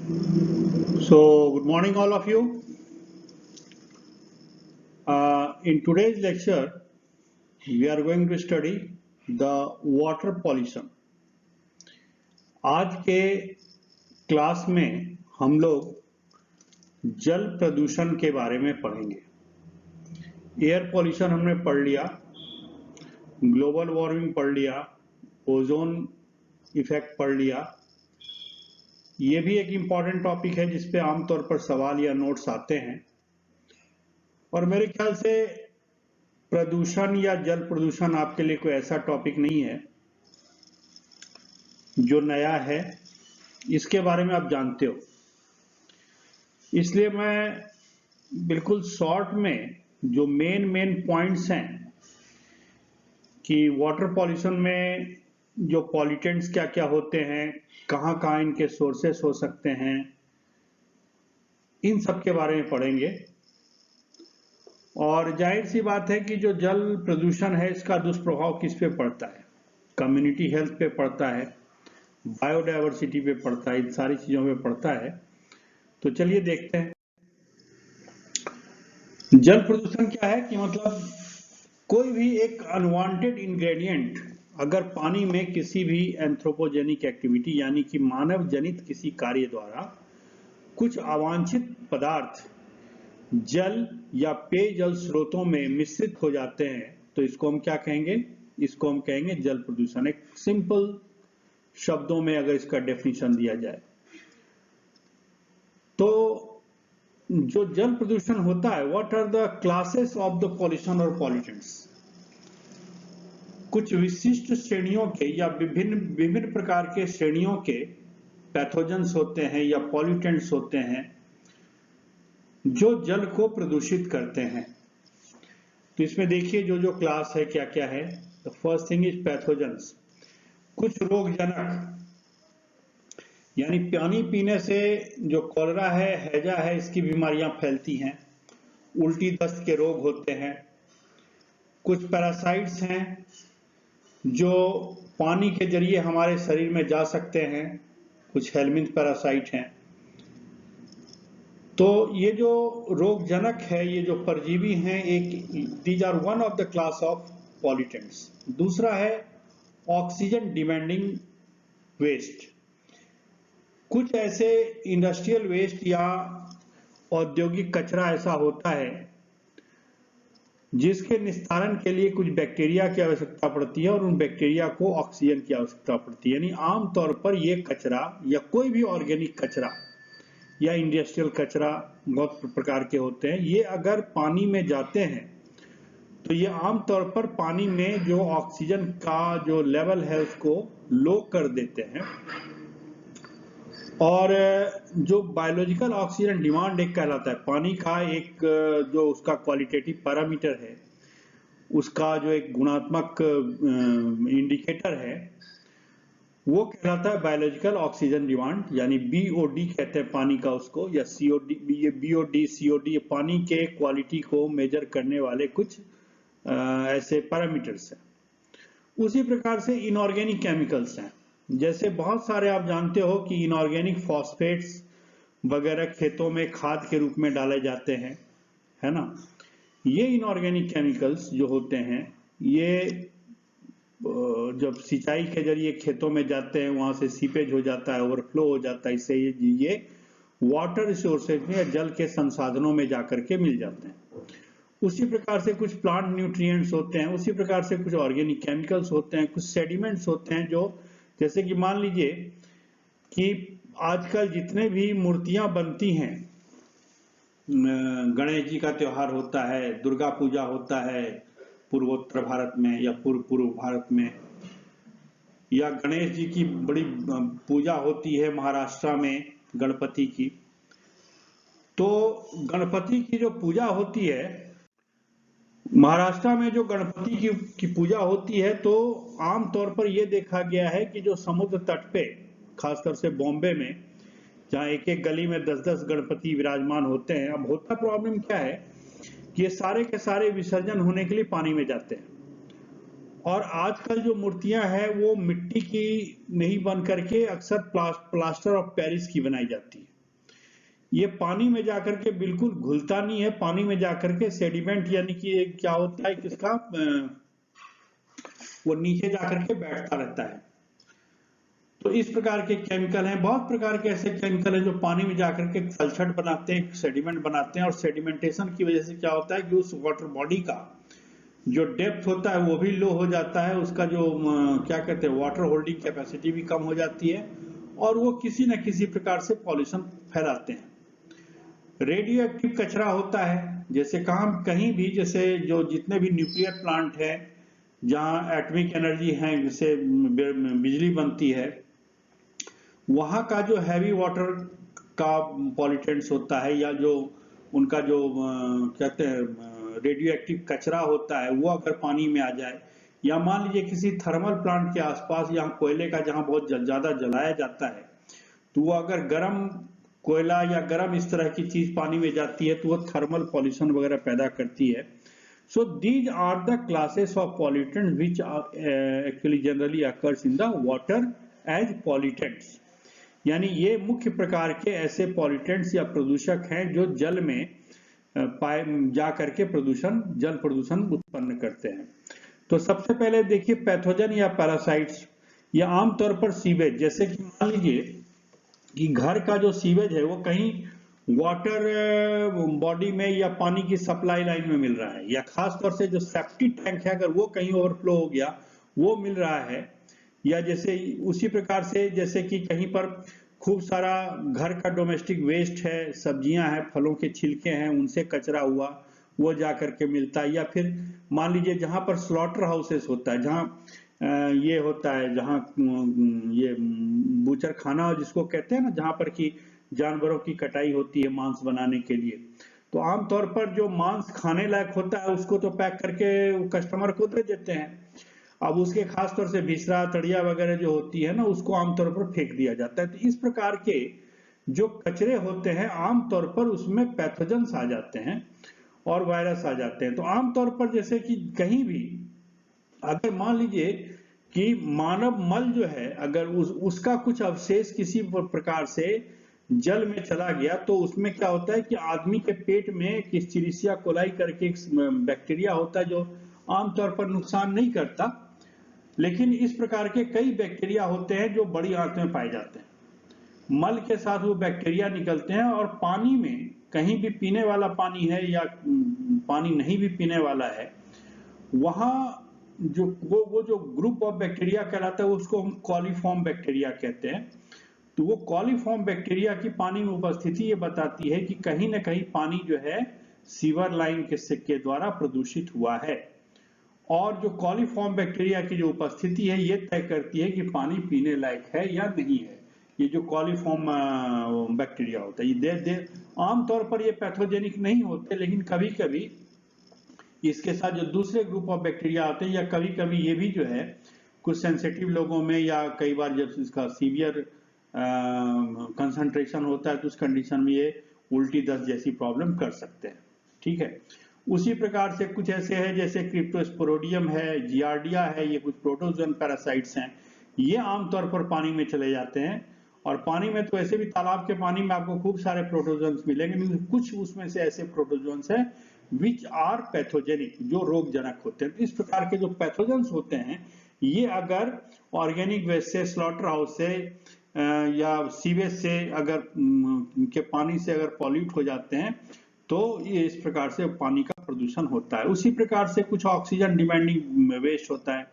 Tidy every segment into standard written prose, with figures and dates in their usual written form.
So, good morning, all of you. In today's lecture, we are going to study the water pollution. आज के class में हम लोग जल प्रदूषण के बारे में पढ़ेंगे। एयर पॉल्यूशन हमने पढ़ लिया, ग्लोबल वार्मिंग पढ़ लिया, ओजोन इफेक्ट पढ़ लिया। ये भी एक इम्पॉर्टेंट टॉपिक है जिस पे आमतौर पर सवाल या नोट्स आते हैं और मेरे ख्याल से प्रदूषण या जल प्रदूषण आपके लिए कोई ऐसा टॉपिक नहीं है जो नया है, इसके बारे में आप जानते हो। इसलिए मैं बिल्कुल शॉर्ट में जो मेन पॉइंट्स हैं कि वाटर पॉल्यूशन में जो पॉल्यूटेंट्स क्या क्या होते हैं, कहाँ कहाँ इनके सोर्सेस हो सकते हैं, इन सब के बारे में पढ़ेंगे। और जाहिर सी बात है कि जो जल प्रदूषण है इसका दुष्प्रभाव किस पे पड़ता है, कम्युनिटी हेल्थ पे पड़ता है, बायोडायवर्सिटी पे पड़ता है, इन सारी चीजों पे पड़ता है। तो चलिए देखते हैं। जल प्रदूषण क्या है कि मतलब कोई भी एक अनवांटेड इंग्रेडिएंट अगर पानी में किसी भी एंथ्रोपोजेनिक एक्टिविटी यानी कि मानव जनित किसी कार्य द्वारा कुछ अवांछित पदार्थ जल या पेयजल स्रोतों में मिश्रित हो जाते हैं तो इसको हम क्या कहेंगे? इसको हम कहेंगे जल प्रदूषण। एक सिंपल शब्दों में अगर इसका डेफिनेशन दिया जाए तो जो जल प्रदूषण होता है, what are the classes of the pollution और पॉल्यूटेंट्स? कुछ विशिष्ट श्रेणियों के या विभिन्न प्रकार के श्रेणियों के पैथोजेंस होते हैं या पॉल्यूटेंट्स होते हैं जो जल को प्रदूषित करते हैं। तो इसमें देखिए जो जो क्लास है क्या क्या है। The first thing is pathogens. कुछ रोगजनक यानी पानी पीने से जो कॉलरा है, हैजा है, इसकी बीमारियां फैलती हैं, उल्टी दस्त के रोग होते हैं। कुछ पैरासाइट्स हैं जो पानी के जरिए हमारे शरीर में जा सकते हैं, कुछ हेलमिंथ पैरासाइट हैं। तो ये जो रोगजनक है, ये जो परजीवी हैं, एक these are one of the class of pollutants. दूसरा है ऑक्सीजन डिमांडिंग वेस्ट। कुछ ऐसे इंडस्ट्रियल वेस्ट या औद्योगिक कचरा ऐसा होता है जिसके निस्तारण के लिए कुछ बैक्टीरिया की आवश्यकता पड़ती है और उन बैक्टीरिया को ऑक्सीजन की आवश्यकता पड़ती है। यानी आमतौर पर ये कचरा या कोई भी ऑर्गेनिक कचरा या इंडस्ट्रियल कचरा बहुत प्रकार के होते हैं, ये अगर पानी में जाते हैं तो ये आमतौर पर पानी में जो ऑक्सीजन का जो लेवल है उसको लो कर देते हैं। और जो बायोलॉजिकल ऑक्सीजन डिमांड एक कहलाता है, पानी का एक जो उसका क्वालिटेटिव पैरामीटर है, उसका जो एक गुणात्मक इंडिकेटर है, वो कहलाता है बायोलॉजिकल ऑक्सीजन डिमांड, यानी बीओडी कहते हैं पानी का उसको, या सीओडी। ये बीओडी सीओडी पानी के क्वालिटी को मेजर करने वाले कुछ ऐसे पैरामीटर्स हैं। उसी प्रकार से इनऑर्गेनिक केमिकल्स हैं, जैसे बहुत सारे आप जानते हो कि इनऑर्गेनिक फॉस्फेट्स वगैरह खेतों में खाद के रूप में डाले जाते हैं, है ना। ये इनऑर्गेनिक केमिकल्स जो होते हैं, ये जब सिंचाई के जरिए खेतों में जाते हैं, वहां से सीपेज हो जाता है, ओवरफ्लो हो जाता है, इससे ये वाटर रिसोर्सेज में या जल के संसाधनों में जाकर के मिल जाते हैं। उसी प्रकार से कुछ प्लांट न्यूट्रिएंट्स होते हैं, उसी प्रकार से कुछ ऑर्गेनिक केमिकल्स होते हैं, कुछ सेडिमेंट्स होते हैं, जो जैसे कि मान लीजिए कि आजकल जितने भी मूर्तियां बनती हैं, गणेश जी का त्योहार होता है, दुर्गा पूजा होता है पूर्वोत्तर भारत में या पूर्व भारत में, या गणेश जी की बड़ी पूजा होती है महाराष्ट्र में गणपति की। तो गणपति की जो पूजा होती है महाराष्ट्र में, जो गणपति की पूजा होती है, तो आमतौर पर यह देखा गया है कि जो समुद्र तट पे, खासकर से बॉम्बे में, जहां एक एक गली में 10-10 गणपति विराजमान होते हैं, अब होता प्रॉब्लम क्या है कि ये सारे के सारे विसर्जन होने के लिए पानी में जाते हैं। और आजकल जो मूर्तियां हैं वो मिट्टी की नहीं बन करके अक्सर प्लास्टर ऑफ पेरिस की बनाई जाती है। ये पानी में जाकर के बिल्कुल घुलता नहीं है, पानी में जाकर के सेडिमेंट यानी कि क्या होता है किसका वो नीचे जाकर के बैठता रहता है। तो इस प्रकार के केमिकल हैं, बहुत प्रकार के ऐसे केमिकल हैं जो पानी में जाकर के तलछट बनाते हैं, सेडिमेंट बनाते हैं, और सेडिमेंटेशन की वजह से क्या होता है कि उस वाटर बॉडी का जो डेप्थ होता है वो भी लो हो जाता है, उसका जो क्या कहते हैं वाटर होल्डिंग कैपेसिटी भी कम हो जाती है, और वो किसी न किसी प्रकार से पॉल्यूशन फैलाते हैं। रेडियो एक्टिव कचरा होता है, जैसे कहीं भी, जैसे जो जितने भी न्यूक्लियर प्लांट है जहाँ एटॉमिक एनर्जी है, जिससे बिजली बनती है, वहाँ का जो हैवी वाटर का पॉल्यूटेंट्स होता है, या जो उनका जो कहते हैं रेडियो एक्टिव कचरा होता है, वो अगर पानी में आ जाए, या मान लीजिए किसी थर्मल प्लांट के आसपास यहाँ कोयले का जहाँ बहुत ज्यादा जलाया जाता है, तो वो अगर गर्म कोयला या गर्म इस तरह की चीज पानी में जाती है तो वो थर्मल पॉल्यूशन वगैरह पैदा करती है। So these are the classes of pollutants which actually generally occurs in the water as pollutants. यानी ये मुख्य प्रकार के ऐसे पॉल्यूटेंट्स या प्रदूषक हैं जो जल में पाए जा करके जल प्रदूषण उत्पन्न करते हैं। तो सबसे पहले देखिए पैथोजन या पैरासाइट्स, या आमतौर पर सीवेज, जैसे कि मान लीजिए कि घर का जो सीवेज है वो कहीं वाटर बॉडी में या पानी की सप्लाई लाइन में मिल रहा है, या खास तौर से जो सेप्टिक टैंक है अगर वो कहीं ओवरफ्लो हो गया वो मिल रहा है, या जैसे उसी प्रकार से जैसे कि कहीं पर खूब सारा घर का डोमेस्टिक वेस्ट है, सब्जियां हैं, फलों के छिलके हैं, उनसे कचरा हुआ वो जा करके मिलता है, या फिर मान लीजिए जहां पर स्लॉटर हाउसेस होता है, जहां ये होता है, जहां ये बूचर खाना जिसको कहते हैं ना, जहां पर कि जानवरों की कटाई होती है मांस बनाने के लिए, तो आमतौर पर जो मांस खाने लायक होता है उसको तो पैक करके कस्टमर को दे देते हैं। अब उसके खास तौर से भिसरा तड़िया वगैरह जो होती है ना, उसको आमतौर पर फेंक दिया जाता है। तो इस प्रकार के जो कचरे होते हैं आमतौर पर उसमें पैथोजेंस आ जाते हैं और वायरस आ जाते हैं। तो आमतौर पर जैसे कि कहीं भी अगर मान लीजिए कि मानव मल जो है अगर उसका कुछ अवशेष किसी प्रकार से जल में चला गया, तो उसमें क्या होता है कि आदमी के पेट में एस्चेरिचिया कोलाई करके एक बैक्टीरिया होता है जो आमतौर पर नुकसान नहीं करता, लेकिन इस प्रकार के कई बैक्टीरिया होते हैं जो बड़ी आंत में पाए जाते हैं। मल के साथ वो बैक्टीरिया निकलते हैं और पानी में कहीं भी पीने वाला पानी है या पानी नहीं भी पीने वाला है, वहां जो वो जो ग्रुप ऑफ बैक्टीरिया कहलाता है उसको हम कॉलीफॉर्म बैक्टीरिया कहते हैं। तो वो कॉलीफॉर्म बैक्टीरिया की पानी में उपस्थिति ये बताती है कि कहीं ना कहीं पानी जो है सीवर लाइन के द्वारा प्रदूषित हुआ है, और जो कॉलीफॉर्म बैक्टीरिया की जो उपस्थिति है ये तय करती है कि पानी पीने लायक है या नहीं है। ये जो कॉलीफॉर्म बैक्टीरिया होता है ये आमतौर पर ये पैथोजेनिक नहीं होते, लेकिन कभी कभी इसके साथ जो दूसरे ग्रुप ऑफ बैक्टीरिया आते हैं, या कभी कभी ये भी जो है कुछ सेंसिटिव लोगों में, या कई बार जब इसका सीवियर कंसंट्रेशन होता है तो उस कंडीशन में ये उल्टी दस्त जैसी प्रॉब्लम कर सकते हैं। ठीक है, उसी प्रकार से कुछ ऐसे हैं जैसे क्रिप्टोस्पोरोडियम है, जियार्डिया है, ये कुछ प्रोटोजोन पैरासाइट्स हैं, ये आमतौर पर पानी में चले जाते हैं। और पानी में तो ऐसे भी तालाब के पानी में आपको खूब सारे प्रोटोजोन्स मिलेंगे, लेकिन कुछ उसमें से ऐसे प्रोटोजोन्स हैं विच आर पैथोजेनिक, जो रोगजनक होते हैं। तो इस प्रकार के जो पैथोजेंस होते हैं ये अगर ऑर्गेनिक वेस्ट से, स्लॉटर हाउस से या सीवेज से अगर के पानी से अगर पॉल्यूट हो जाते हैं तो ये इस प्रकार से पानी का प्रदूषण होता है। उसी प्रकार से कुछ ऑक्सीजन डिमांडिंग वेस्ट होता है,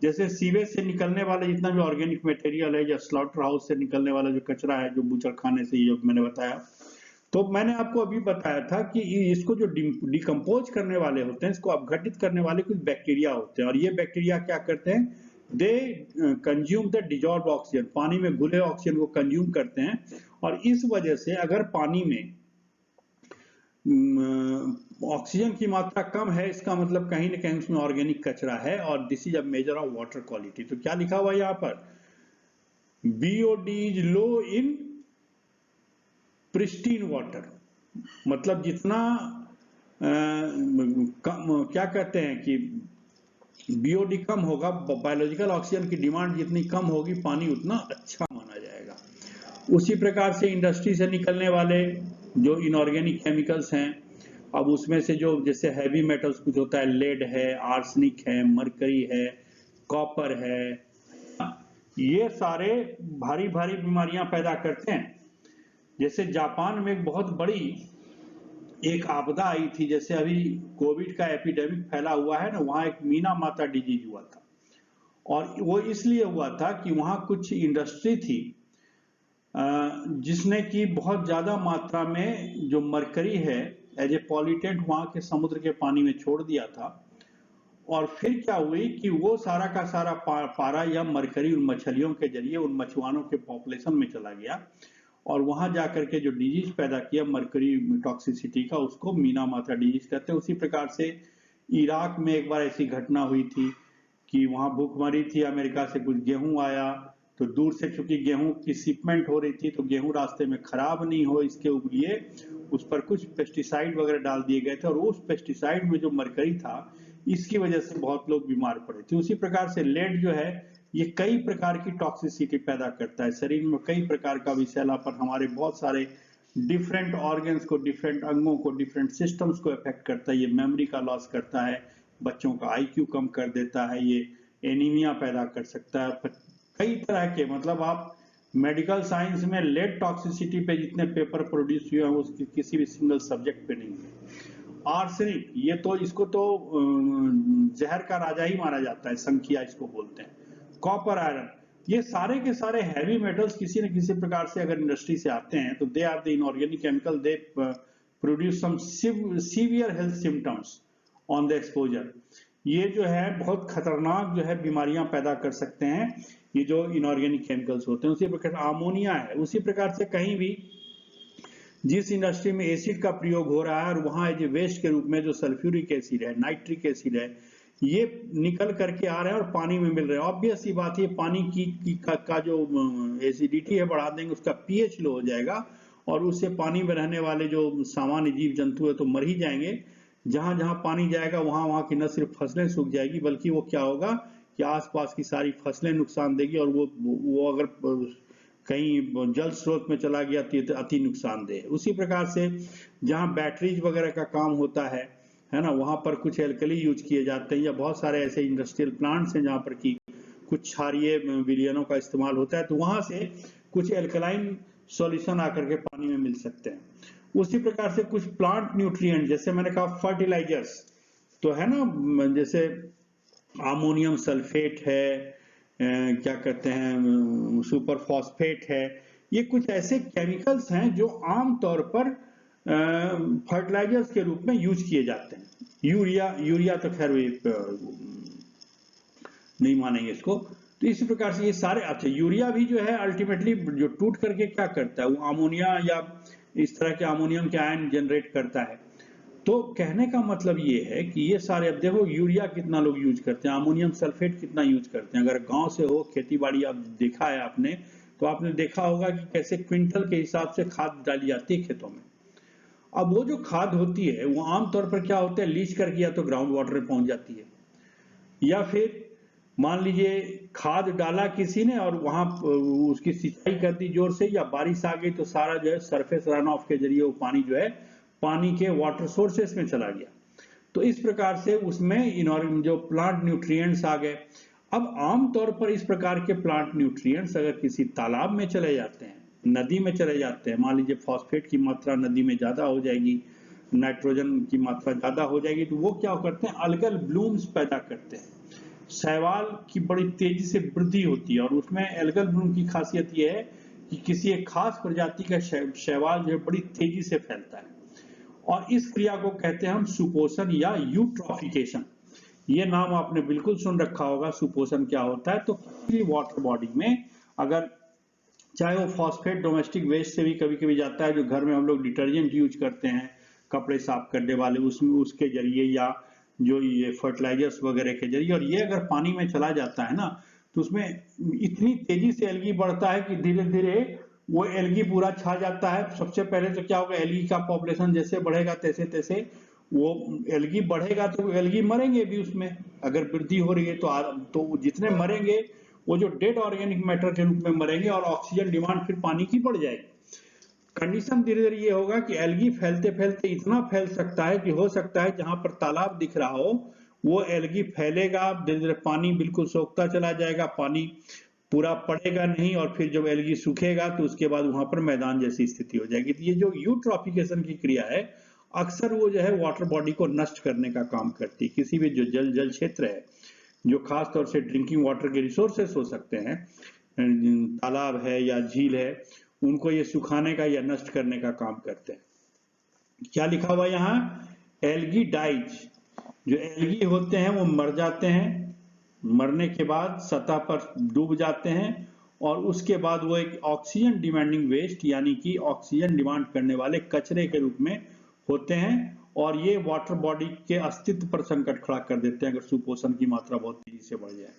जैसे सीवेज से निकलने वाला जितना भी ऑर्गेनिक मटेरियल है, या स्लॉटर हाउस से निकलने वाला जो कचरा है जो बूचड़ खाने से, ये मैंने बताया। तो मैंने आपको अभी बताया था कि इसको जो डिकम्पोज करने वाले होते हैं, इसको अपघटित करने वाले कुछ बैक्टीरिया होते हैं, और ये बैक्टीरिया क्या करते हैं, they consume the dissolve oxygen, पानी में घुले ऑक्सीजन को कंज्यूम करते हैं। और इस वजह से अगर पानी में ऑक्सीजन की मात्रा कम है, इसका मतलब कहीं ना कहीं उसमें ऑर्गेनिक कचरा है, और this is a measure of water quality. तो क्या लिखा हुआ है यहाँ पर, BOD is low in pristine water, मतलब जितना क्या कहते हैं कि बीओडी कम होगा, बायोलॉजिकल ऑक्सीजन की डिमांड जितनी कम होगी पानी उतना अच्छा माना जाएगा। उसी प्रकार से इंडस्ट्री से निकलने वाले जो इनऑर्गेनिक केमिकल्स हैं, अब उसमें से जो जैसे हैवी मेटल्स कुछ होता है, लेड है, आर्सेनिक है, मरकरी है, कॉपर है, ये सारे भारी भारी बीमारियां पैदा करते हैं। जैसे जापान में एक बहुत बड़ी एक आपदा आई थी, जैसे अभी कोविड का एपिडेमिक फैला हुआ है ना, वहां एक मीना माता डिजीज हुआ था। और वो इसलिए हुआ था कि वहां कुछ इंडस्ट्री थी जिसने कि बहुत ज्यादा मात्रा में जो मरकरी है एज ए पॉल्यूटेंट वहां के समुद्र के पानी में छोड़ दिया था। और फिर क्या हुई कि वो सारा का सारा पारा या मरकरी उन मछलियों के जरिए उन मछुआरों के पॉपुलेशन में चला गया, और वहां जाकर के जो डिजीज पैदा किया मरकरी टॉक्सिसिटी का, उसको मीना माता डिजीज कहते हैं। उसी प्रकार से इराक में एक बार ऐसी घटना हुई थी कि वहां भूखमरी थी, अमेरिका से कुछ गेहूं आया, तो दूर से चूंकि गेहूं की शिपमेंट हो रही थी तो गेहूं रास्ते में खराब नहीं हो इसके लिए उस पर कुछ पेस्टिसाइड वगैरह डाल दिए गए थे, और उस पेस्टिसाइड में जो मरकरी था इसकी वजह से बहुत लोग बीमार पड़े थे। उसी प्रकार से लेड जो है ये कई प्रकार की टॉक्सिसिटी पैदा करता है, शरीर में कई प्रकार का विषैलापन, हमारे बहुत सारे डिफरेंट ऑर्गन्स को, डिफरेंट अंगों को, डिफरेंट सिस्टम्स को इफेक्ट करता है। ये मेमोरी का लॉस करता है, बच्चों का आईक्यू कम कर देता है, ये एनीमिया पैदा कर सकता है, कई तरह के, मतलब आप मेडिकल साइंस में लेड टॉक्सिसिटी पे जितने पेपर प्रोड्यूस हुए हैं वो किसी भी सिंगल सब्जेक्ट पे नहीं है। आर्सेनिक, ये तो इसको तो जहर का राजा ही माना जाता है, संखिया इसको बोलते हैं। कॉपर, आयरन, ये सारे के सारे हैवी मेटल्स किसी न किसी प्रकार से अगर इंडस्ट्री से आते हैं तो they are the inorganic chemical, they produce some severe health symptoms on the exposure. ये जो है बहुत खतरनाक जो है बीमारियां पैदा कर सकते हैं ये जो इनऑर्गेनिक केमिकल्स होते हैं। उसी प्रकार अमोनिया है, उसी प्रकार से कहीं भी जिस इंडस्ट्री में एसिड का प्रयोग हो रहा है और वहां जो वेस्ट के रूप में जो सल्फ्यूरिक एसिड है, नाइट्रिक एसिड है, ये निकल करके आ रहे हैं और पानी में मिल रहे हैं। ऑब्वियस सी बात है, पानी का जो एसिडिटी है बढ़ा देंगे, उसका पीएच लो हो जाएगा और उससे पानी में रहने वाले जो सामान्य जीव जंतु है तो मर ही जाएंगे। जहां जहां पानी जाएगा वहां वहां की न सिर्फ फसलें सूख जाएगी बल्कि वो क्या होगा कि आसपास की सारी फसलें नुकसान देगी, और वो अगर कहीं जल स्रोत में चला गया तो अति नुकसानदेह है। उसी प्रकार से जहां बैटरीज वगैरह का काम होता है ना, वहां पर कुछ एल्कली यूज किए जाते हैं, या बहुत सारे ऐसे इंडस्ट्रियल प्लांट्स हैं जहां पर की कुछ क्षारीय विलयनों का इस्तेमाल होता है, तो वहां से कुछ एल्कलाइन सॉल्यूशन आकर के पानी में मिल सकते हैं। उसी प्रकार से कुछ प्लांट न्यूट्रिएंट, जैसे मैंने कहा फर्टिलाइजर्स तो है ना, जैसे अमोनियम सल्फेट है, क्या कहते हैं सुपर फॉस्फेट है, ये कुछ ऐसे केमिकल्स हैं जो आमतौर पर फर्टिलाइजर्स के रूप में यूज किए जाते हैं। यूरिया तो खैर नहीं मानेंगे इसको। तो इसी प्रकार से ये सारे, अच्छा यूरिया भी जो है अल्टीमेटली जो टूट करके क्या करता है, वो अमोनिया या इस तरह के अमोनियम के आयन जनरेट करता है। तो कहने का मतलब ये है कि ये सारे, अब देखो यूरिया कितना लोग यूज करते हैं, अमोनियम सल्फेट कितना यूज करते हैं। अगर गांव से हो, खेती बाड़ी आप देखा है आपने, तो आपने देखा होगा कि कैसे क्विंटल के हिसाब से खाद डाली जाती है खेतों में। अब वो जो खाद होती है वो आमतौर पर क्या होता है, लीच करके या तो ग्राउंड वाटर में पहुंच जाती है, या फिर मान लीजिए खाद डाला किसी ने और वहां उसकी सिंचाई कर दी जोर से, या बारिश आ गई तो सारा जो है सरफेस रन ऑफ के जरिए वो पानी जो है पानी के वाटर सोर्सेस में चला गया। तो इस प्रकार से उसमें जो प्लांट न्यूट्रिएंट्स आ गए। अब आमतौर पर इस प्रकार के प्लांट न्यूट्रिएंट्स अगर किसी तालाब में चले जाते हैं, नदी में चले जाते हैं, मान लीजिए फॉस्फेट की मात्रा नदी में ज्यादा हो जाएगी, नाइट्रोजन की मात्रा ज्यादा हो जाएगी, तो वो क्या करते हैं, अलगल ब्लूम्स पैदा करते हैं। शैवाल की बड़ी तेजी से वृद्धि होती है, और उसमें एल्गल ब्लूम की खासियत यह है कि किसी एक खास प्रजाति का शैवाल जो है बड़ी तेजी से फैलता है, और इस क्रिया को कहते हैं हम सुपोषण या यूट्रॉफिकेशन। ये नाम आपने बिल्कुल सुन रखा होगा। सुपोषण क्या होता है, तो किसी वाटर बॉडी में अगर चाहे वो फॉस्फेट डोमेस्टिक वेस्ट से भी कभी कभी जाता है, जो घर में हम लोग डिटर्जेंट यूज करते हैं कपड़े साफ करने वाले, उसमें उसके जरिए, या जो ये फर्टिलाइजर्स वगैरह के जरिए, और ये अगर पानी में चला जाता है ना तो उसमें इतनी तेजी से एल्गी बढ़ता है कि धीरे धीरे वो एल्गी पूरा छा जाता है। सबसे पहले तो क्या होगा, एल्गी का पॉपुलेशन जैसे बढ़ेगा तैसे तैसे वो एल्गी बढ़ेगा, तो एल्गी मरेंगे भी उसमें, अगर वृद्धि हो रही है तो जितने मरेंगे वो जो डेड ऑर्गेनिक मैटर के रूप में मरेंगे, और ऑक्सीजन डिमांड फिर पानी की बढ़ जाएगी। कंडीशन धीरे धीरे ये होगा कि एल्गी फैलते फैलते इतना फैल सकता है कि हो सकता है जहां पर तालाब दिख रहा हो वो एल्गी फैलेगा, धीरे धीरे पानी बिल्कुल सोखता चला जाएगा, पानी पूरा पड़ेगा नहीं, और फिर जब एल्गी सूखेगा तो उसके बाद वहां पर मैदान जैसी स्थिति हो जाएगी। तो ये जो यूट्रॉफिकेशन की क्रिया है अक्सर वो जो है वाटर बॉडी को नष्ट करने का काम करती है। किसी भी जो जल क्षेत्र है जो खास तौर से ड्रिंकिंग वाटर के रिसोर्सेस हो सकते हैं, तालाब है या झील है, उनको ये सुखाने का या नष्ट करने का काम करते हैं। क्या लिखा हुआ यहाँ? Algae dies. जो एल्गी होते हैं वो मर जाते हैं, मरने के बाद सतह पर डूब जाते हैं और उसके बाद वो एक ऑक्सीजन डिमांडिंग वेस्ट यानी कि ऑक्सीजन डिमांड करने वाले कचरे के रूप में होते हैं, और ये वाटर बॉडी के अस्तित्व पर संकट खड़ा कर देते हैं अगर सुपोषण की मात्रा बहुत तेजी से बढ़ जाए।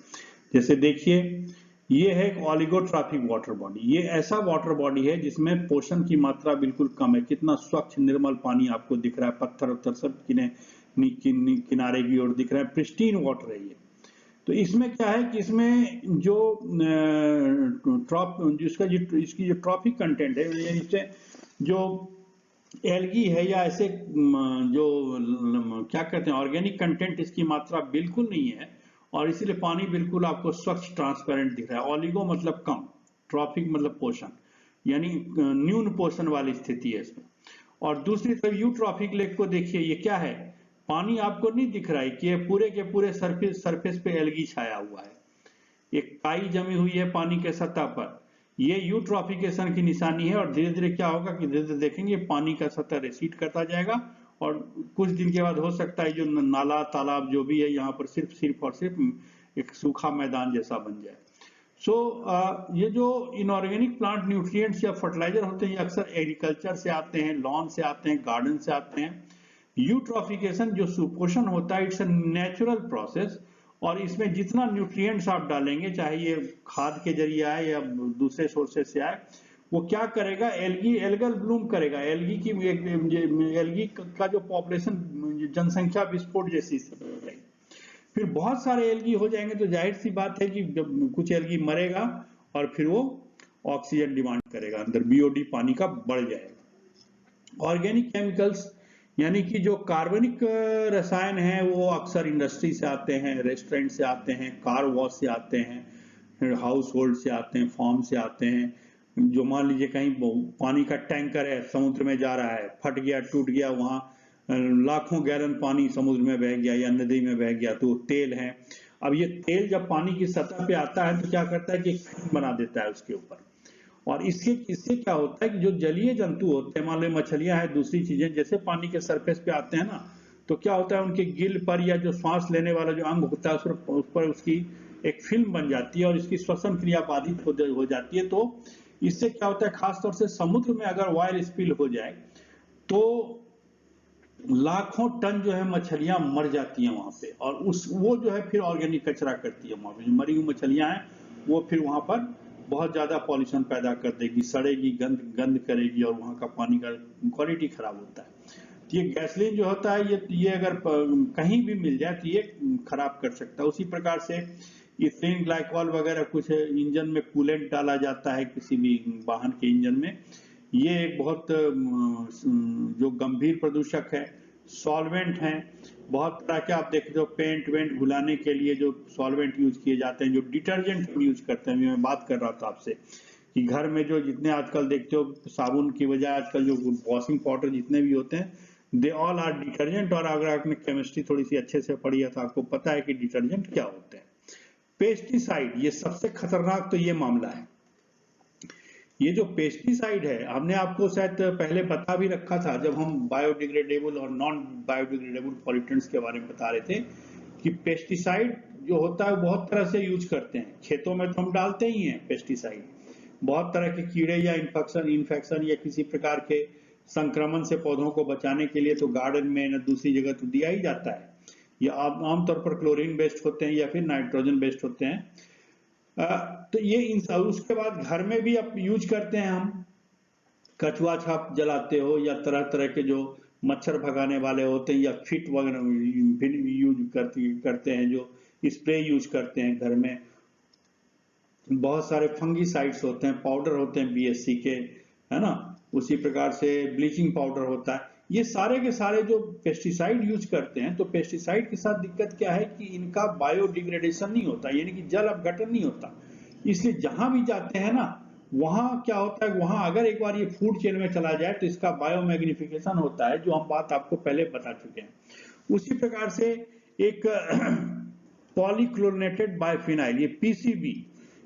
जैसे देखिए ये है एक ऑलिगोट्रॉफिक वाटर बॉडी। ये ऐसा वाटर बॉडी है जिसमें पोषण की मात्रा बिल्कुल कम है। कितना स्वच्छ निर्मल पानी आपको दिख रहा है, पत्थर उत्थर सब किनारे की ओर दिख रहा है, प्रिस्टीन वाटर है ये। तो इसमें क्या है कि इसमें जो इसकी जो ट्रॉफिक कंटेंट है, इससे जो एल्गी है या ऐसे जो क्या कहते हैं ऑर्गेनिक कंटेंट, इसकी मात्रा बिल्कुल नहीं है, और इसीलिए पानी बिल्कुल आपको स्वच्छ ट्रांसपेरेंट दिख रहा है। ऑलिगो मतलब कम, ट्रॉफिक मतलब पोषण, यानी न्यून पोषण वाली स्थिति है इसमें। और दूसरी तरफ यूट्रॉफिक लेक को देखिए, ये क्या है, पानी आपको नहीं दिख रहा है कि ये पूरे के पूरे सरफेस पे एल्गी छाया हुआ है, एक काई जमी हुई है पानी के सतह पर। ये यूट्रॉफिकेशन की निशानी है, और धीरे धीरे क्या होगा कि धीरे धीरे देखेंगे पानी का सतह रेसीड करता जाएगा, और कुछ दिन के बाद हो सकता है जो नाला तालाब जो भी है यहाँ पर सिर्फ और सिर्फ एक सूखा मैदान जैसा बन जाए। ये जो इनऑर्गेनिक प्लांट न्यूट्रिएंट्स या फर्टिलाइजर होते हैं, ये अक्सर एग्रीकल्चर से आते हैं, लॉन से आते हैं, गार्डन से आते हैं। यूट्रॉफिकेशन जो सुपोषण होता है, इट्स अ नेचुरल प्रोसेस, और इसमें जितना न्यूट्रिएंट्स आप डालेंगे, चाहे ये खाद के जरिए आए या दूसरे सोर्सेस से आए, वो क्या करेगा, एल्गल ब्लूम करेगा। एल्गी का जो पॉपुलेशन, जनसंख्या विस्फोट जैसी हो जाएगी। फिर बहुत सारे एल्गी हो जाएंगे तो जाहिर सी बात है कि जब कुछ एल्गी मरेगा और फिर वो ऑक्सीजन डिमांड करेगा, अंदर बीओडी पानी का बढ़ जाएगा। ऑर्गेनिक केमिकल्स यानी कि जो कार्बनिक रसायन हैं वो अक्सर इंडस्ट्री से आते हैं, रेस्टोरेंट से आते हैं, कार वॉश से आते हैं, हाउस होल्ड से आते हैं, फार्म से आते हैं। जो मान लीजिए कहीं पानी का टैंकर है, समुद्र में जा रहा है, फट गया, टूट गया, वहां लाखों गैलन पानी समुद्र में बह गया या नदी में बह गया, तो तेल है। अब ये तेल जब पानी की सतह पे आता है तो क्या करता है कि एक फिल्म बना देता है उसके ऊपर, और इससे क्या होता है कि जो जलीय जंतु होते हैं, मान लो मछलियां हैं, दूसरी चीजें, जैसे पानी के सरफेस पे आते हैं ना, तो क्या होता है उनके गिल पर या जो सांस लेने वाला जो अंग होता है उस पर उसकी एक फिल्म बन जाती है, और इसकी श्वसन क्रिया बाधित हो जाती है। तो इससे क्या होता है, खासतौर से समुद्र में अगर ऑयल स्पिल हो जाए तो लाखों टन जो है मछलियां मर जाती हैं वहां पे, और वो जो है फिर ऑर्गेनिक कचरा करती है वहां पे। जो मरी हुई मछलियां हैं वो फिर वहां पर बहुत ज्यादा पॉल्यूशन पैदा कर देगी, सड़ेगी, गंद करेगी, और वहां का पानी का क्वालिटी खराब होता है। तो ये गैसलीन जो होता है ये अगर कहीं भी मिल जाए तो ये खराब कर सकता है। उसी प्रकार से इथेन ग्लाइकॉल वगैरह कुछ इंजन में कूलेंट डाला जाता है किसी भी वाहन के इंजन में, ये एक बहुत जो गंभीर प्रदूषक है। सॉल्वेंट हैं बहुत तरह के, आप देखते हो पेंट वेंट घुलाने के लिए जो सॉल्वेंट यूज किए जाते हैं, जो डिटर्जेंट हम यूज करते हैं, मैं बात कर रहा था आपसे कि घर में जो जितने आजकल देखते हो साबुन की बजाय आजकल जो वॉशिंग पाउडर जितने भी होते हैं, दे ऑल आर डिटर्जेंट। और अगर आपने केमिस्ट्री थोड़ी सी अच्छे से पढ़ी है तो आपको पता है कि डिटर्जेंट क्या होते हैं। पेस्टिसाइड, ये सबसे खतरनाक तो ये मामला है। ये जो पेस्टिसाइड है, हमने आपको शायद पहले बता भी रखा था जब हम बायोडिग्रेडेबल और नॉन बायोडिग्रेडेबल पॉल्यूटेंट्स के बारे में बता रहे थे, कि पेस्टिसाइड जो होता है बहुत तरह से यूज करते हैं। खेतों में तो हम डालते ही हैं पेस्टिसाइड, बहुत तरह के कीड़े या इन्फेक्शन या किसी प्रकार के संक्रमण से पौधों को बचाने के लिए तो गार्डन में न दूसरी जगह तो दिया ही जाता है। ये आमतौर पर क्लोरीन बेस्ड होते हैं या फिर नाइट्रोजन बेस्ड होते हैं। तो ये उसके बाद घर में भी अब यूज करते हैं हम, कछुआ छाप जलाते हो या तरह तरह के जो मच्छर भगाने वाले होते हैं या फिट वगैरह यूज करते हैं, जो स्प्रे यूज करते हैं घर में। बहुत सारे फंगीसाइड्स होते हैं, पाउडर होते हैं बीएससी के, है ना, उसी प्रकार से ब्लीचिंग पाउडर होता है। ये सारे के सारे जो पेस्टिसाइड यूज करते हैं, तो पेस्टिसाइड के साथ दिक्कत क्या है कि इनका बायोडिग्रेडेशन नहीं होता, यानी कि जल अपघटन नहीं होता। इसलिए जहां भी जाते हैं ना, वहां क्या होता है, वहां अगर एक बार ये फूड चेन में चला जाए तो इसका बायोमैग्निफिकेशन होता है, जो हम बात आपको पहले बता चुके हैं। उसी प्रकार से एक पॉलीक्लोरिनेटेड बाइफिनाइल, ये पीसीबी,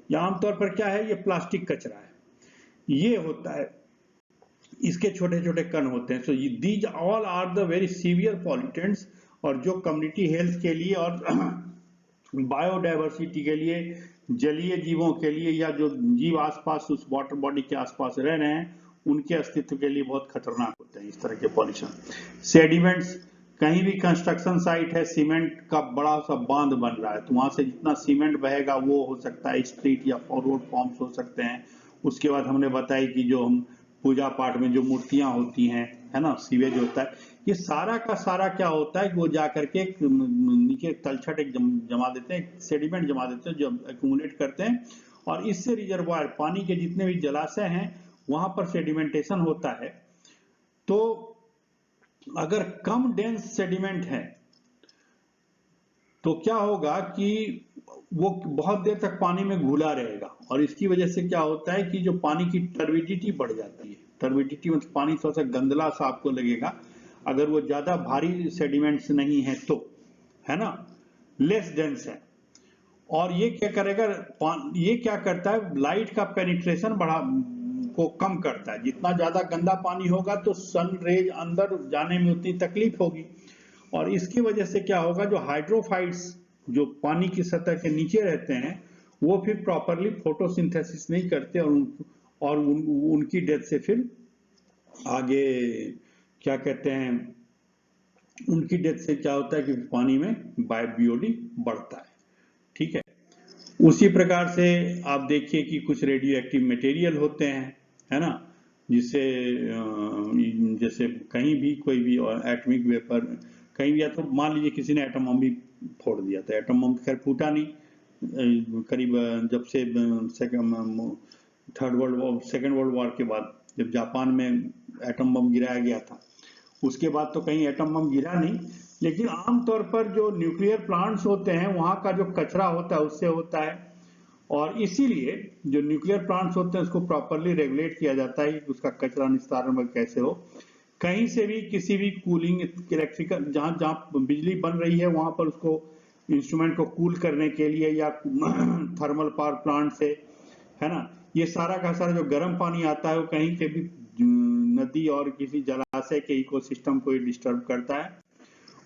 ये आमतौर पर क्या है, ये प्लास्टिक कचरा है, ये होता है, इसके छोटे छोटे कण होते हैं। So these all are the very severe pollutants, और जो कम्युनिटी हेल्थ के लिए और बायोडाइवर्सिटी के लिए, जलीय जीवों के लिए, या जो जीव आसपास उस वाटर बॉडी के आसपास रह रहे हैं, उनके अस्तित्व के लिए बहुत खतरनाक होते हैं इस तरह के पॉल्यूशन। सेडिमेंट्स, कहीं भी कंस्ट्रक्शन साइट है, सीमेंट का बड़ा सा बांध बन रहा है, तो वहां से जितना सीमेंट बहेगा वो हो सकता है स्ट्रीट या रोड फॉर्म्स हो सकते हैं। उसके बाद हमने बताई कि जो हम पूजा पाठ में जो मूर्तियां होती हैं, है ना, सीवेज होता है, ये सारा का सारा क्या होता है कि वो जा करके नीचे तलछट एक जमा देते हैं, सेडिमेंट जमा देते हैं, जो एक्यूमुलेट करते हैं, और इससे रिजर्वायर, पानी के जितने भी जलाशय हैं, वहां पर सेडिमेंटेशन होता है। तो अगर कम डेंस सेडिमेंट है तो क्या होगा कि वो बहुत देर तक पानी में घुला रहेगा, और इसकी वजह से क्या होता है कि जो पानी की टर्बिडिटी बढ़ जाती है। टर्बिडिटी मतलब पानी थोड़ा सा गंदला सा आपको लगेगा, अगर वो ज्यादा भारी सेडिमेंट्स नहीं है तो, है ना, लेस डेंस है। और ये क्या करेगा, ये क्या करता है, लाइट का पेनिट्रेशन बढ़ा को कम करता है। जितना ज्यादा गंदा पानी होगा तो सन रेज अंदर जाने में उतनी तकलीफ होगी, और इसकी वजह से क्या होगा, जो हाइड्रोफाइट्स जो पानी की सतह के नीचे रहते हैं, वो फिर प्रॉपरली फोटोसिंथेसिस नहीं करते, और उनकी डेथ से फिर आगे क्या कहते हैं, उनकी डेथ से क्या होता है कि पानी में बीओडी बढ़ता है। ठीक है। उसी प्रकार से आप देखिए कि कुछ रेडियो एक्टिव मटेरियल होते हैं, है ना, जिससे जैसे कहीं भी कोई भी एटॉमिक वेपर कहीं भी, या तो मान लीजिए किसी ने एटम बम भी फोड़ दिया, तो एटम बम खैर फूटा नहीं, करीब जब से सेकेंड वर्ल्ड वॉर के बाद जब जापान में एटम बम गिराया गया था, उसके बाद तो कहीं एटम बम गिरा नहीं, लेकिन आमतौर पर जो न्यूक्लियर प्लांट्स होते हैं वहां का जो कचरा होता है उससे होता है, और इसीलिए जो न्यूक्लियर प्लांट्स होते हैं उसको प्रॉपरली रेगुलेट किया जाता है कि उसका कचरा निस्तारण कैसे हो। कहीं से भी किसी भी कूलिंग इलेक्ट्रिकल, जहां जहां बिजली बन रही है वहां पर उसको इंस्ट्रूमेंट को कूल करने के लिए, या थर्मल पावर प्लांट से, है ना, ये सारा का सारा जो गर्म पानी आता है वो कहीं के भी नदी और किसी जलाशय के इकोसिस्टम को डिस्टर्ब करता है।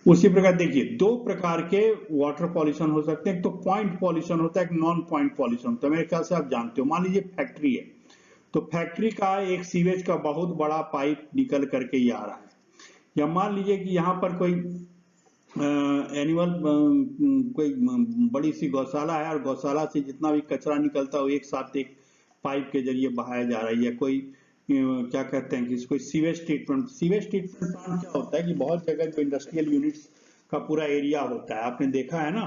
उसी प्रकार देखिए, दो प्रकार के वाटर पॉल्यूशन हो सकते हैं, एक तो पॉइंट पॉल्यूशन होता है, एक नॉन पॉइंट पॉल्यूशन। तो मेरे ख्याल से आप जानते हो, मान लीजिए फैक्ट्री है, तो फैक्ट्री का एक सीवेज का बहुत बड़ा पाइप निकल करके ये आ रहा है, या मान लीजिए कि यहाँ पर कोई एनिमल कोई बड़ी सी गौशाला है, और गौशाला से जितना भी कचरा निकलता है वो एक साथ एक पाइप के जरिए बहाया जा रहा है, या कोई क्या कहते हैं कि कोई सीवेज ट्रीटमेंट प्लांट क्या होता है कि बहुत जगह जो इंडस्ट्रियल यूनिट्स का पूरा एरिया होता है, आपने देखा है ना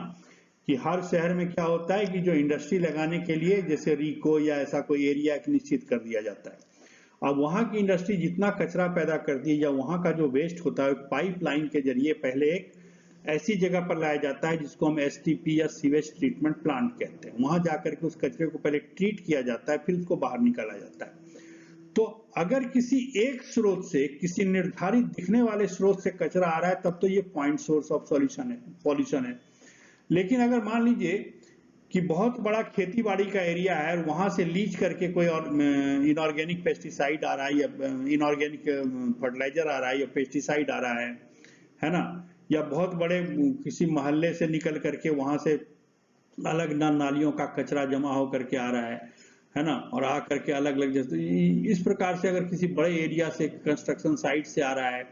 कि हर शहर में क्या होता है कि जो इंडस्ट्री लगाने के लिए जैसे रिको या ऐसा कोई एरिया निश्चित कर दिया जाता है। अब वहां की इंडस्ट्री जितना कचरा पैदा करती है, या वहां का जो वेस्ट होता है, पाइपलाइन के जरिए पहले एक ऐसी जगह पर लाया जाता है जिसको हम एसटीपी या सीवेज ट्रीटमेंट प्लांट कहते हैं। वहां जाकर के उस कचरे को पहले ट्रीट किया जाता है, फिर उसको बाहर निकाला जाता है। तो अगर किसी एक स्रोत से, किसी निर्धारित दिखने वाले स्रोत से कचरा आ रहा है, तब तो ये पॉइंट सोर्स ऑफ सॉल्यूशन है, पॉल्यूशन है। लेकिन अगर मान लीजिए कि बहुत बड़ा खेती बाड़ी का एरिया है और वहां से लीच करके कोई और इनऑर्गेनिक पेस्टिसाइड आ रहा है, या इनऑर्गेनिक फर्टिलाइजर आ रहा है, या पेस्टिसाइड आ रहा है ना, या बहुत बड़े किसी मोहल्ले से निकल करके वहां से अलग नालियों का कचरा जमा होकर के आ रहा है ना, और आ करके अलग अलग, जैसे इस प्रकार से अगर किसी बड़े एरिया से, कंस्ट्रक्शन साइट से आ रहा है,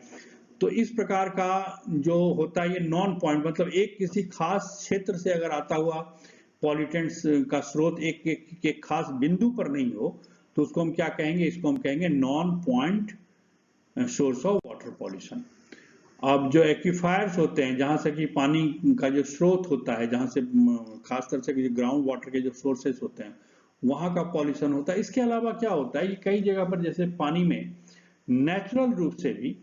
तो इस प्रकार का जो होता है ये नॉन पॉइंट, मतलब एक किसी खास क्षेत्र से अगर आता हुआ पॉल्यूटेंट्स का स्रोत एक खास बिंदु पर नहीं हो, तो उसको हम क्या कहेंगे, इसको हम कहेंगे non point source of water pollution. अब जो एक्विफायर्स होते हैं, जहां से कि पानी का जो स्रोत होता है, जहां से खासतौर से ग्राउंड वाटर के जो सोर्सेस होते हैं, वहां का पॉल्यूशन होता है। इसके अलावा क्या होता है, कई जगह पर जैसे पानी में नेचुरल रूप से भी,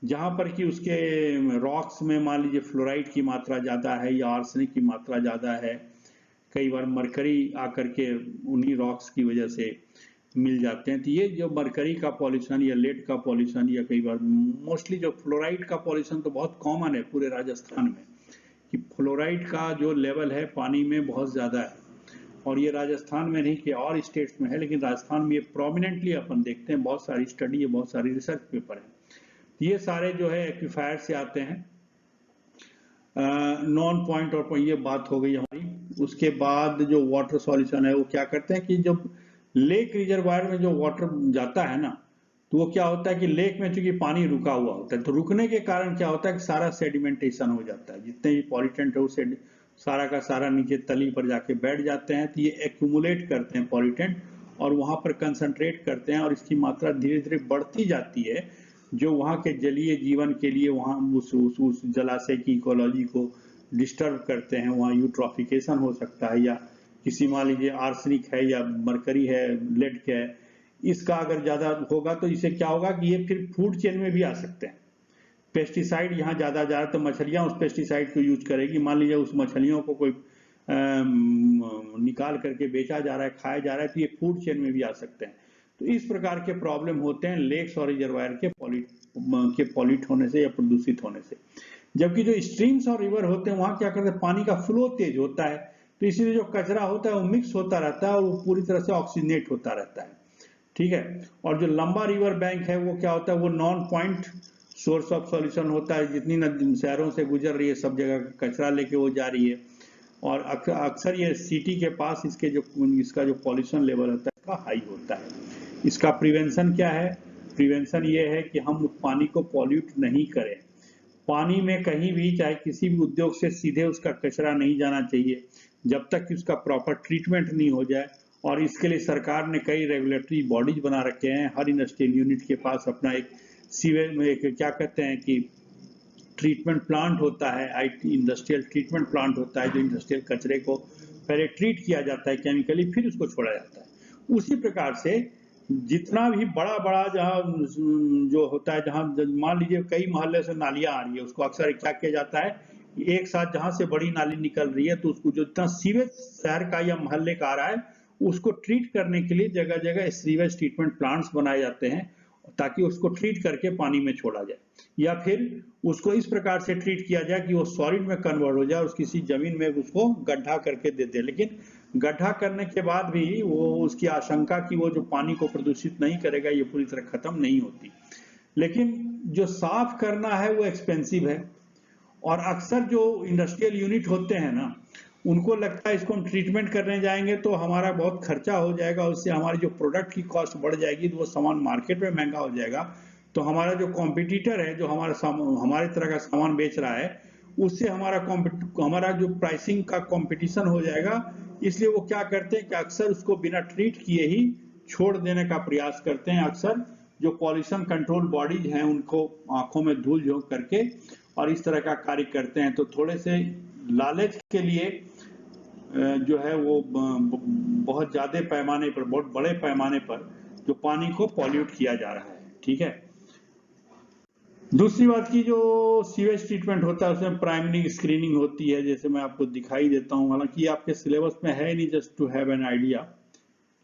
जहां पर कि उसके रॉक्स में मान लीजिए फ्लोराइड की मात्रा ज्यादा है या आर्सेनिक की मात्रा ज्यादा है, कई बार मरकरी आकर के उन्हीं रॉक्स की वजह से मिल जाते हैं। तो ये जो मरकरी का पॉल्यूशन या लेड का पॉल्यूशन, या कई बार मोस्टली जो फ्लोराइड का पॉल्यूशन तो बहुत कॉमन है पूरे राजस्थान में, कि फ्लोराइड का जो लेवल है पानी में बहुत ज़्यादा है। और ये राजस्थान में नहीं कि और स्टेट्स में है, लेकिन राजस्थान में ये प्रोमिनेंटली अपन देखते हैं, बहुत सारी स्टडी है, बहुत सारी रिसर्च पेपर है। ये सारे जो है एक्विफायर से आते हैं। नॉन पॉइंट और ये बात हो गई हमारी। उसके बाद जो वाटर सॉल्यूशन है वो क्या करते हैं कि जब लेक रिजर्वायर में जो वाटर जाता है ना, तो वो क्या होता है कि लेक में चूंकि पानी रुका हुआ होता है, तो रुकने के कारण क्या होता है कि सारा सेडिमेंटेशन हो जाता है, जितने भी पॉल्यूटेंट है वो सारा का सारा नीचे तली पर जाके बैठ जाते हैं। तो ये एक्यूमुलेट करते हैं पॉल्यूटेंट और वहां पर कंसंट्रेट करते हैं, और इसकी मात्रा धीरे धीरे बढ़ती जाती है, जो वहाँ के जलीय जीवन के लिए वहाँ उस जलाशय की इकोलॉजी को डिस्टर्ब करते हैं। वहाँ यूट्रॉफिकेशन हो सकता है, या किसी मान लीजिए आर्सेनिक है या मरकरी है, लेड है, इसका अगर ज्यादा होगा तो इससे क्या होगा कि ये फिर फूड चेन में भी आ सकते हैं। पेस्टिसाइड यहाँ ज्यादा जा रहा है तो मछलियां उस पेस्टिसाइड को यूज करेगी, मान लीजिए उस मछलियों को कोई निकाल करके बेचा जा रहा है, खाया जा रहा है, तो ये फूड चेन में भी आ सकते हैं। तो इस प्रकार के प्रॉब्लम होते हैं लेक्स और रिजर्वायर के पॉल्यूट होने से या प्रदूषित होने से। जबकि जो स्ट्रीम्स और रिवर होते हैं वहां क्या करते हैं, पानी का फ्लो तेज होता है, तो इसीलिए जो कचरा होता है वो मिक्स होता रहता है और वो पूरी तरह से ऑक्सीजनेट होता रहता है। ठीक है। और जो लंबा रिवर बैंक है वो क्या होता है, वो non point source of solution होता है, जितनी नदी शहरों से गुजर रही है सब जगह कचरा लेके वो जा रही है। और अक्सर ये सिटी के पास इसका जो पॉल्यूशन लेवल होता है इसका हाई होता है। इसका प्रिवेंशन क्या है? प्रिवेंशन ये है कि हम उस पानी को पॉल्यूट नहीं करें। पानी में कहीं भी, चाहे किसी भी उद्योग से सीधे उसका कचरा नहीं जाना चाहिए जब तक कि उसका प्रॉपर ट्रीटमेंट नहीं हो जाए। और इसके लिए सरकार ने कई रेगुलेटरी बॉडीज बना रखे हैं। हर इंडस्ट्रियल यूनिट के पास अपना एक सीवेज में एक क्या कहते हैं कि ट्रीटमेंट प्लांट होता है, आईटी इंडस्ट्रियल ट्रीटमेंट प्लांट होता है, जो इंडस्ट्रियल कचरे को पहले ट्रीट किया जाता है केमिकली, फिर उसको छोड़ा जाता है। उसी प्रकार से जितना भी बड़ा बड़ा जहाँ जो होता है, जहाँ मान लीजिए कई मोहल्ले से नालियां आ रही है, उसको अक्सर क्या किया जाता है, एक साथ जहां से बड़ी नाली निकल रही है तो उसको जो इतना सीवेज शहर का या मोहल्ले का आ रहा है उसको ट्रीट करने के लिए जगह जगह सीवेज ट्रीटमेंट प्लांट्स बनाए जाते हैं, ताकि उसको ट्रीट करके पानी में छोड़ा जाए, या फिर उसको इस प्रकार से ट्रीट किया जाए कि वो सॉलिड में कन्वर्ट हो जाए और किसी जमीन में उसको गड्ढा करके दे दे। लेकिन गड्ढा करने के बाद भी वो उसकी आशंका कि वो जो पानी को प्रदूषित नहीं करेगा ये पूरी तरह खत्म नहीं होती। लेकिन जो साफ करना है वो एक्सपेंसिव है, और अक्सर जो इंडस्ट्रियल यूनिट होते हैं ना, उनको लगता है इसको हम ट्रीटमेंट करने जाएंगे तो हमारा बहुत खर्चा हो जाएगा, उससे हमारी जो प्रोडक्ट की कॉस्ट बढ़ जाएगी, तो वो सामान मार्केट में महंगा हो जाएगा, तो हमारा जो कॉम्पिटिटर है जो हमारे तरह का सामान बेच रहा है उससे हमारा जो प्राइसिंग का कंपटीशन हो जाएगा। इसलिए वो क्या करते हैं कि अक्सर उसको बिना ट्रीट किए ही छोड़ देने का प्रयास करते हैं। अक्सर जो पॉल्यूशन कंट्रोल बॉडीज हैं उनको आंखों में धूल झोंक करके और इस तरह का कार्य करते हैं। तो थोड़े से लालच के लिए जो है वो बहुत ज्यादा पैमाने पर, बहुत बड़े पैमाने पर जो पानी को पॉल्यूट किया जा रहा है। ठीक है। दूसरी बात की, जो सीवेज ट्रीटमेंट होता है उसमें प्राइमरी स्क्रीनिंग होती है, जैसे मैं आपको दिखाई देता हूँ, हालांकि आपके सिलेबस में है नहीं, just to have an idea,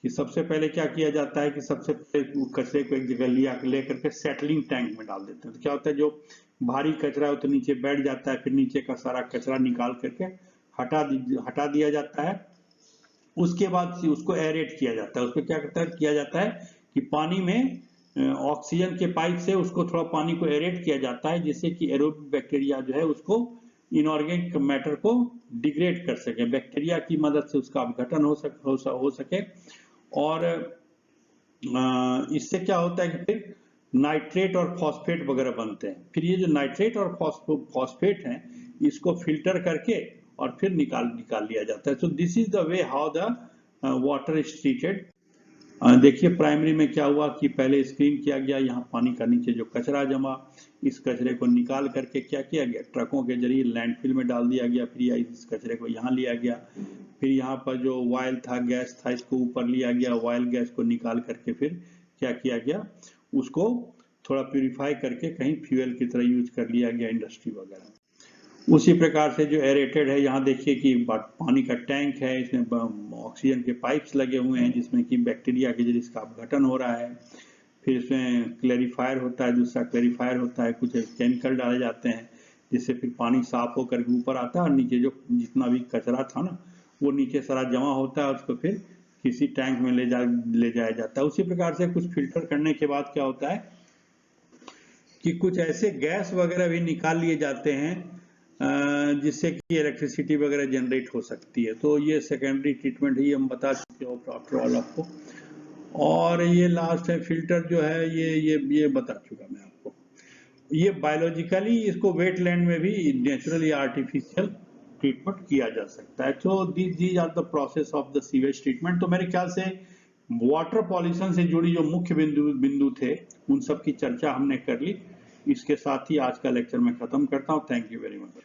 कि सबसे पहले क्या किया जाता है कि सबसे पहले कचरे को एक जगह ले करके सेटलिंग टैंक में डाल देते हैं। तो क्या होता है, जो भारी कचरा है तो नीचे बैठ जाता है, फिर नीचे का सारा कचरा निकाल करके हटा दिया जाता है। उसके बाद उसको एरेट किया जाता है। उसको क्या किया जाता है कि पानी में ऑक्सीजन के पाइप से उसको थोड़ा पानी को एरेट किया जाता है, जिससे कि एरोबिक बैक्टीरिया जो है उसको इनऑर्गेनिक मैटर को डिग्रेड कर सके, बैक्टीरिया की मदद से उसका अपघटन हो सके। और इससे क्या होता है कि फिर नाइट्रेट और फॉस्फेट वगैरह बनते हैं। फिर ये जो नाइट्रेट और फॉस्फेट हैं इसको फिल्टर करके और फिर निकाल लिया जाता है। So this is the way how the water is treated. देखिए प्राइमरी में क्या हुआ कि पहले स्क्रीन किया गया, यहाँ पानी का नीचे जो कचरा जमा, इस कचरे को निकाल करके क्या किया गया, ट्रकों के जरिए लैंडफिल में डाल दिया गया। फिर इस कचरे को यहाँ लिया गया, फिर यहाँ पर जो ऑयल था, गैस था, इसको ऊपर लिया गया, ऑयल गैस को निकाल करके फिर क्या किया गया, उसको थोड़ा प्यूरिफाई करके कहीं फ्यूल की तरह यूज कर लिया गया इंडस्ट्री वगैरह। उसी प्रकार से जो एरेटेड है, यहाँ देखिए कि पानी का टैंक है, इसमें ऑक्सीजन के पाइप्स लगे हुए हैं जिसमें कि बैक्टीरिया के जरिए इसका अपघटन हो रहा है। फिर इसमें क्लैरिफायर होता है, दूसरा क्लैरिफायर होता है, कुछ केमिकल डाले जाते हैं जिससे फिर पानी साफ होकर के ऊपर आता है और नीचे जो जितना भी कचरा था ना वो नीचे सारा जमा होता है, उसको फिर किसी टैंक में ले जाया जाता है। उसी प्रकार से कुछ फिल्टर करने के बाद क्या होता है कि कुछ ऐसे गैस वगैरह भी निकाल लिए जाते हैं जिससे कि इलेक्ट्रिसिटी वगैरह जनरेट हो सकती है। तो ये सेकेंडरी ट्रीटमेंट ही हम बता चुके हो आफ्टर ऑल आपको। और ये लास्ट है फिल्टर जो है, ये बता चुका मैं आपको। ये बायोलॉजिकली इसको वेटलैंड में भी नेचुरल या आर्टिफिशियल ट्रीटमेंट किया जा सकता है। तो these are the process of the sewage treatment. तो मेरे ख्याल से वाटर पॉल्यूशन से जुड़ी जो मुख्य बिंदु थे उन सब की चर्चा हमने कर ली। इसके साथ ही आज का लेक्चर मैं खत्म करता हूँ। Thank you very much.